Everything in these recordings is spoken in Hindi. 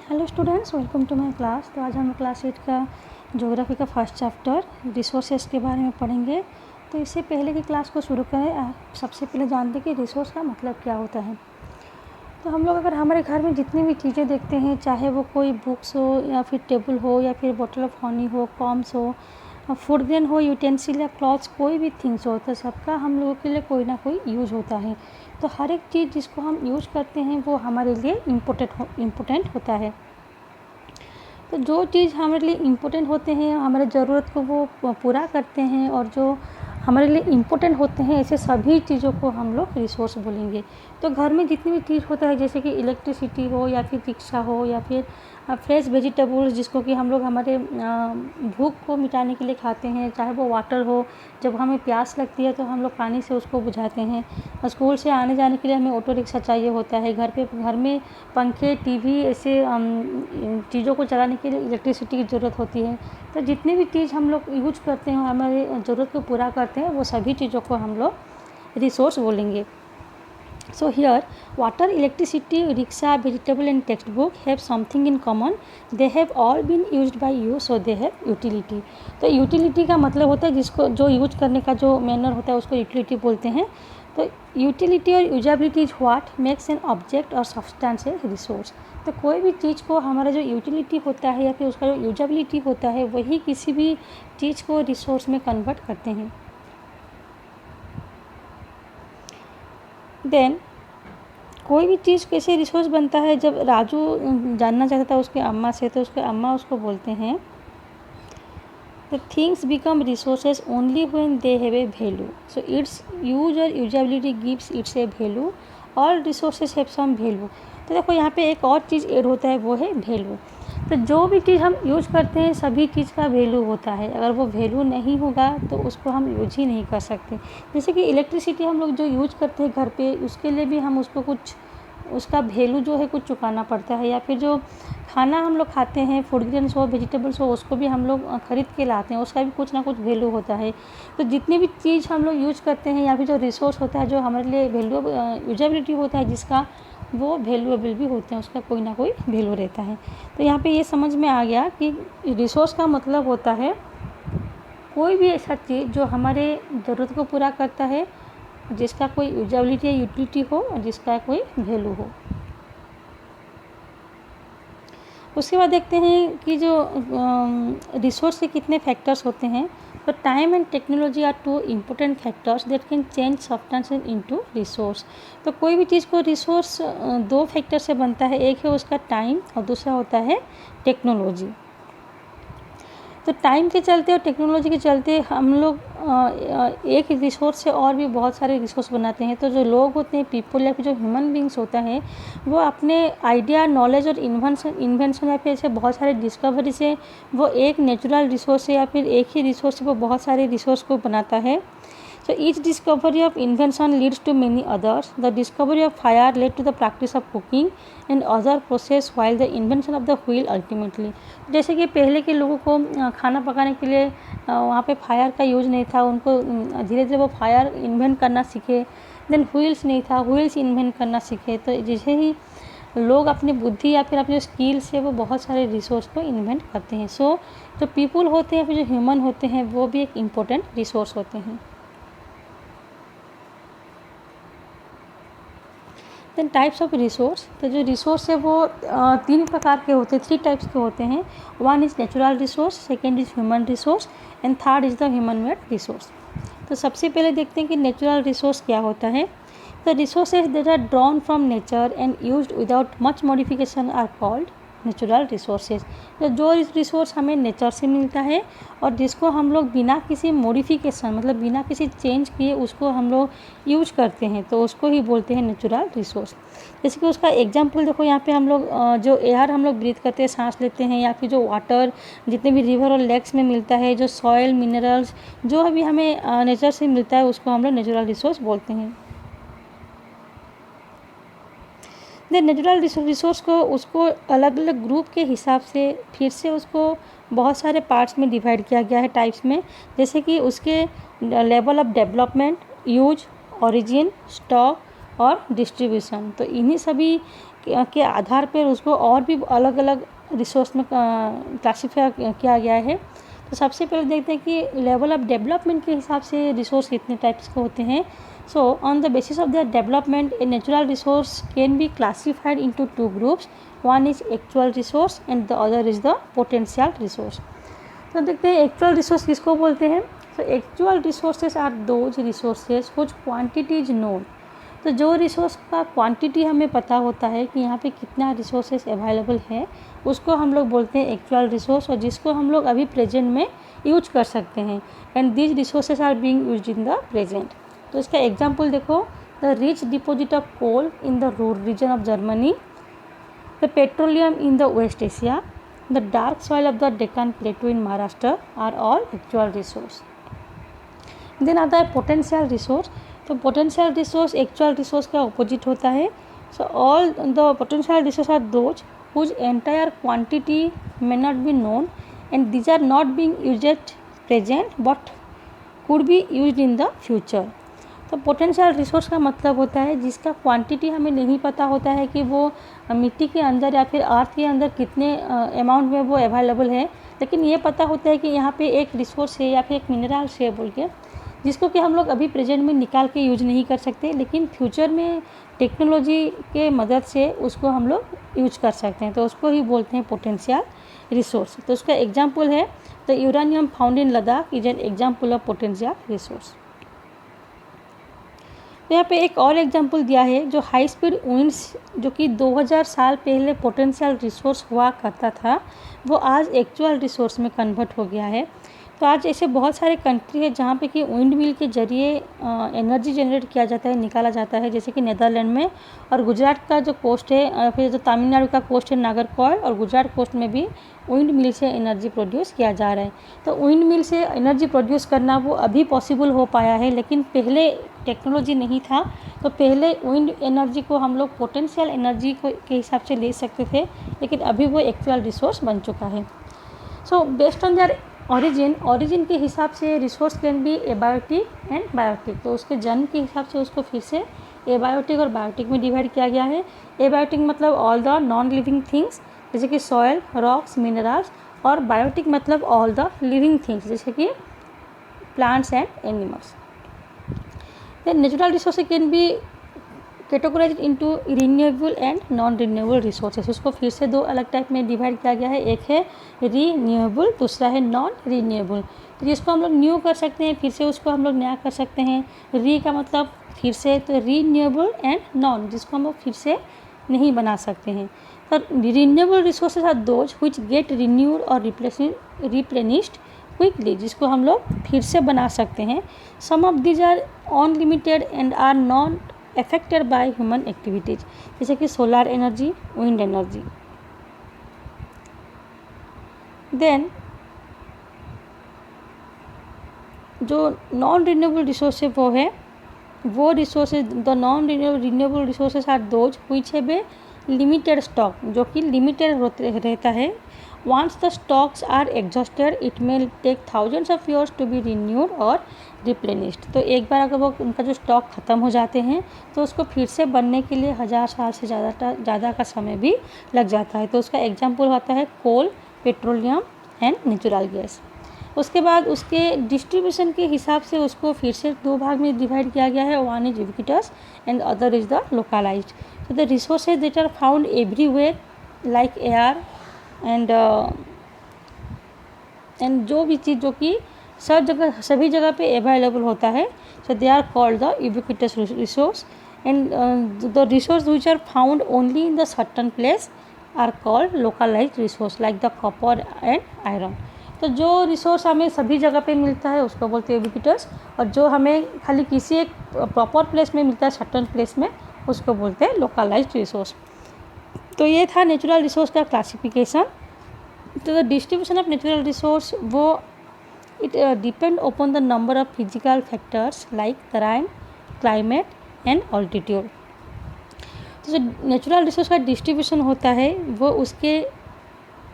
Hello students, welcome to my class. तो आज हम क्लास 8 का ज्योग्राफी का फर्स्ट चैप्टर रिसोर्सेज के बारे में पढ़ेंगे। तो इससे पहले की क्लास को शुरू करें, सबसे पहले जानते हैं कि रिसोर्स का मतलब क्या होता है। तो हम लोग अगर हमारे घर में जितनी भी चीज़ें देखते हैं, चाहे वो कोई बुक्स हो या फिर टेबल हो या फिर बॉटल ऑफ हनी हो, कॉम्स हो, फूड ग्रेन हो, यूटेंसिल या क्लॉथ्स, कोई भी थिंग्स हो, तो सबका हम लोगों के लिए कोई ना कोई यूज होता है। तो हर एक चीज़ जिसको हम यूज करते हैं वो हमारे लिए इम्पोर्टेंट होता है। तो जो चीज़ हमारे लिए इम्पोर्टेंट होते हैं, हमारे ज़रूरत को वो पूरा करते हैं, और जो हमारे लिए इम्पोर्टेंट होते हैं, ऐसे सभी चीज़ों को हम लोग रिसोर्स बोलेंगे। तो घर में जितनी भी चीज़ होता है, जैसे कि इलेक्ट्रिसिटी हो या फिर रिक्शा हो या फिर फ्रेश वेजिटेबल्स, जिसको कि हम लोग हमारे भूख को मिटाने के लिए खाते हैं, चाहे वो वाटर हो, जब हमें प्यास लगती है तो हम लोग पानी से उसको बुझाते हैं। स्कूल से आने जाने के लिए हमें ऑटो रिक्शा चाहिए होता है। घर में पंखे, टीवी, ऐसे चीज़ों को चलाने के लिए इलेक्ट्रिसिटी की ज़रूरत होती है। तो जितनी भी चीज़ हम लोग यूज करते हैं, हमारे ज़रूरत को पूरा करते हैं, वो सभी चीज़ों को हम लोग रिसोर्स बोलेंगे। So here, water, electricity, rickshaw, vegetable and textbook have something in common. They have all been used by you, so they have utility. तो utility का मतलब होता है जिसको जो यूज करने का जो मैनर होता है उसको utility बोलते हैं। तो utility और usability is what makes an object और सब्सटेंस ए रिसोर्स। तो कोई भी चीज़ को हमारा जो यूटिलिटी होता है या फिर उसका जो यूजेबिलिटी होता है, वही किसी भी चीज़ को रिसोर्स में कन्वर्ट करते हैं। देन कोई भी चीज़ कैसे रिसोर्स बनता है, जब राजू जानना चाहता था उसके अम्मा से, तो उसके अम्मा उसको बोलते हैं the things become resources only when they have a value, so its use और usability gives its a value, all resources have some value. तो देखो यहाँ पे एक और चीज़ ऐड होता है, वो है वैल्यू। तो जो भी चीज़ हम यूज करते हैं, सभी चीज़ का वैल्यू होता है। अगर वो वैल्यू नहीं होगा तो उसको हम यूज ही नहीं कर सकते। जैसे कि इलेक्ट्रिसिटी हम लोग जो यूज करते हैं घर पे, उसके लिए भी हम उसको कुछ उसका वैल्यू जो है कुछ चुकाना पड़ता है। या फिर जो खाना हम लोग खाते हैं, फूड ग्रेन्स हो, वेजिटेबल्स हो, उसको भी हम लोग ख़रीद के लाते हैं, उसका भी कुछ ना कुछ वैल्यू होता है। तो जितनी भी चीज़ हम लोग यूज करते हैं या फिर जो रिसोर्स होता है, जो हमारे लिए वैल्यू यूजेबिलिटी होता है, जिसका वो वैल्यूएबल भी होते हैं, उसका कोई ना कोई वैल्यू रहता है। तो यहाँ पे ये समझ में आ गया कि रिसोर्स का मतलब होता है कोई भी ऐसा चीज़ जो हमारे ज़रूरत को पूरा करता है, जिसका कोई यूजेबिलिटी या यूटिलिटी हो और जिसका कोई वैल्यू हो। उसके बाद देखते हैं कि जो रिसोर्स के कितने फैक्टर्स होते हैं। तो time and technology are two important factors that can change substances into resource. तो कोई भी चीज़ को रिसोर्स दो फैक्टर से बनता है, एक है उसका टाइम और दूसरा होता है टेक्नोलॉजी। तो टाइम के चलते और टेक्नोलॉजी के चलते हम लोग एक रिसोर्स से और भी बहुत सारे रिसोर्स बनाते हैं। तो जो लोग होते हैं, पीपल या फिर जो ह्यूमन बींग्स होता है, वो अपने आइडिया, नॉलेज और इन्वेंशन या फिर ऐसे बहुत सारे डिस्कवरी से वो एक नेचुरल रिसोर्स से या फिर एक ही रिसोर्स से वो बहुत सारे रिसोर्स को बनाता है। So each discovery of invention leads to many others. The discovery of fire led to the practice of cooking and other process, while the invention of the wheel ultimately. जैसे कि पहले के लोगों को खाना पकाने के लिए वहाँ पे फायर का यूज नहीं था, उनको धीरे धीरे वो फायर इन्वेंट करना सीखे। देन व्हील्स नहीं था, व्हील्स इन्वेंट करना सीखे। तो जैसे ही लोग अपनी बुद्धि या फिर अपने स्किल से वो बहुत सारे रिसोर्स को इन्वेंट करते हैं। सो जो पीपल होते हैं, फिर जो ह्यूमन होते हैं, वो भी एक इम्पोर्टेंट रिसोर्स होते हैं। Then types of resource. तो जो रिसोर्स है वो तीन प्रकार के होते हैं, 3 टाइप्स के होते हैं। One is natural resource, second is human resource and third is the human made resource. तो सबसे पहले देखते हैं कि नेचुरल रिसोर्स क्या होता है। तो resources that are drawn from nature and used without much modification are called natural resources. तो जो रिसोर्स हमें नेचर से मिलता है और जिसको हम लोग बिना किसी मॉडिफिकेशन, मतलब बिना किसी चेंज किए उसको हम लोग यूज करते हैं, तो उसको ही बोलते हैं नेचुरल रिसोर्स। जैसे कि उसका एग्जांपल देखो, यहाँ पे हम लोग जो एयर हम लोग ब्रीथ करते हैं, सांस लेते हैं, या फिर जो वाटर जितने भी रिवर और लेक्स में मिलता है, जो सॉयल, मिनरल्स जो अभी हमें नेचर से मिलता है, उसको हम लोग नेचुरल रिसोर्स बोलते हैं। नेचुरल रिसोर्स को उसको अलग अलग ग्रुप के हिसाब से फिर से उसको बहुत सारे पार्ट्स में डिवाइड किया गया है, टाइप्स में। जैसे कि उसके level of development, use, origin, stock और डिस्ट्रीब्यूशन। तो इन्हीं सभी के आधार पर उसको और भी अलग अलग रिसोर्स में क्लासीफाई किया गया है। तो सबसे पहले देखते हैं कि लेवल ऑफ डेवलपमेंट के हिसाब से रिसोर्स कितने टाइप्स के होते हैं। So on the basis of their development a natural resource can be classified into two groups, one is actual resource and the other is the potential resource. तो देखते हैं एक्चुअल रिसोर्स किसको बोलते हैं। तो actual resources are those resources which quantity is known. तो जो रिसोर्स का क्वांटिटी हमें पता होता है कि यहाँ पे कितना रिसोर्सेज अवेलेबल है, उसको हम लोग बोलते हैं एक्चुअल रिसोर्स, और जिसको हम लोग अभी प्रेजेंट में यूज कर सकते हैं। And these resources are being used in the present. तो इसका एग्जांपल देखो, the rich deposit of coal in the Ruhr region of Germany, the petroleum in the West Asia, the dark soil of the Deccan plateau in Maharashtra are all actual resource. Then आता है पोटेंशियल रिसोर्स। तो पोटेंशियल रिसोर्स एक्चुअल रिसोर्स का ऑपोजिट होता है। So all the potential resource are those whose entire quantity may not be known and these are not being used at present but could be used in the future। तो पोटेंशियल रिसोर्स का मतलब होता है जिसका क्वांटिटी हमें नहीं पता होता है कि वो मिट्टी के अंदर या फिर अर्थ के अंदर कितने अमाउंट में वो अवेलेबल है, लेकिन ये पता होता है कि यहाँ पे एक रिसोर्स है या फिर एक मिनरल है बोल के, जिसको कि हम लोग अभी प्रेजेंट में निकाल के यूज नहीं कर सकते, लेकिन फ्यूचर में टेक्नोलॉजी के मदद से उसको हम लोग यूज कर सकते हैं। तो उसको ही बोलते हैं पोटेंशियल रिसोर्स। तो उसका एग्जांपल है the uranium found in Ladakh is an example of potential resource. तो यहाँ पे एक और एग्जांपल दिया है, जो हाई स्पीड विंड्स जो कि 2000 साल पहले पोटेंशियल रिसोर्स हुआ करता था, वो आज एक्चुअल रिसोर्स में कन्वर्ट हो गया है। तो आज ऐसे बहुत सारे कंट्री है जहाँ पे कि विंड मिल के जरिए एनर्जी जनरेट किया जाता है, निकाला जाता है, जैसे कि नेदरलैंड में, और गुजरात का जो कोस्ट है, फिर जो तमिलनाडु का कोस्ट है नागरकोइल, और गुजरात कोस्ट में भी विंड मिल से एनर्जी प्रोड्यूस किया जा रहा है। तो विंड मिल से एनर्जी प्रोड्यूस करना वो अभी पॉसिबल हो पाया है, लेकिन पहले टेक्नोलॉजी नहीं था, तो पहले विंड एनर्जी को हम लोग पोटेंशियल एनर्जी के हिसाब से ले सकते थे, लेकिन अभी वो एक्चुअल रिसोर्स बन चुका है। So based on their origin के हिसाब से resource can be abiotic and biotic. तो उसके जन्म के हिसाब से उसको फिर से एबायोटिक और बायोटिक में डिवाइड किया गया है। एबायोटिक मतलब all the non living things, जैसे कि सॉयल, रॉक्स, मिनरल्स, और बायोटिक मतलब ऑल द लिविंग थिंग्स, जैसे कि plants and animals. Then natural resources can be categorised into renewable and non renewable resources. उसको फिर से दो अलग टाइप में डिवाइड किया गया है, एक है रीन्यूएबल, दूसरा है नॉन रिन्यूएबल। तो जिसको हम लोग न्यू कर सकते हैं, फिर से उसको हम लोग नया कर सकते हैं। री का मतलब फिर से, तो रीन्यूएबल एंड नॉन, जिसको हम लोग फिर से नहीं बना सकते हैं। तो renewable resources are those which get renewed और रिप्लेनिश्ड क्विकली, जिसको हम लोग फिर से बना सकते हैं। Some of these are unlimited and are not affected by human activities, जैसे कि solar energy, wind energy. Then जो नॉन रिन्यूएबल रिसोर्स है वो resources, the non renewable resources are those which have a limited stock, जो कि लिमिटेड रहता है। Once the stocks are exhausted, it may take thousands of years to be renewed और replenished। तो एक बार अगर वो उनका जो स्टॉक ख़त्म हो जाते हैं, तो उसको फिर से बनने के लिए 1000 साल से ज़्यादा का समय भी लग जाता है। तो उसका एग्जाम्पल होता है कोल, पेट्रोलियम एंड नेचुरल गैस। उसके बाद उसके डिस्ट्रीब्यूशन के हिसाब से उसको फिर से दो भाग में डिवाइड किया गया है, one is ubiquitous and other is the localized. तो the resources that are found everywhere like air and जो भी चीज़ जो कि सभी जगह पे अवेलेबल होता है, so they are called the ubiquitous resource. And the resource which are found only in the certain place are called localized resource like the copper and iron. तो जो रिसोर्स हमें सभी जगह पे मिलता है उसको बोलते हैं यूबिक्विटस, और जो हमें खाली किसी एक प्रॉपर प्लेस में मिलता है, सर्टन प्लेस में, उसको बोलते हैं लोकलाइज्ड रिसोर्स। तो ये था नेचुरल रिसोर्स का क्लासिफिकेशन। तो the distribution of natural resource वो it depend upon the number of physical factors like terrain, climate and altitude. तो जो नेचुरल रिसोर्स का डिस्ट्रीब्यूशन होता है वो उसके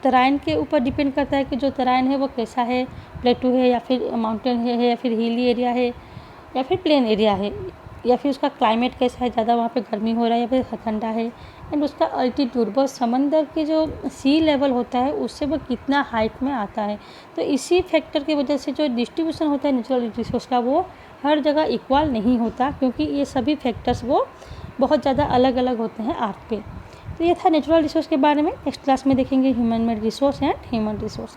टराइन के ऊपर डिपेंड करता है कि जो टराइन है वो कैसा है, प्लेटू है या फिर माउंटेन है या फिर हिली एरिया है या फिर प्लेन एरिया है। या फिर उसका क्लाइमेट कैसा है, ज़्यादा वहाँ पे गर्मी हो रहा है या फिर ठंडा है, एंड उसका अल्टीट्यूड, वो समंदर के जो सी लेवल होता है उससे वो कितना हाइट में आता है। तो इसी फैक्टर की वजह से जो डिस्ट्रीब्यूशन होता है नेचुरल रिसोर्स का वो हर जगह इक्वल नहीं होता, क्योंकि ये सभी फैक्टर्स वो बहुत ज़्यादा अलग अलग होते हैं अर्थ पे। तो ये था नेचुरल रिसोर्स के बारे में। नेक्स्ट क्लास में देखेंगे human made resource and human resource.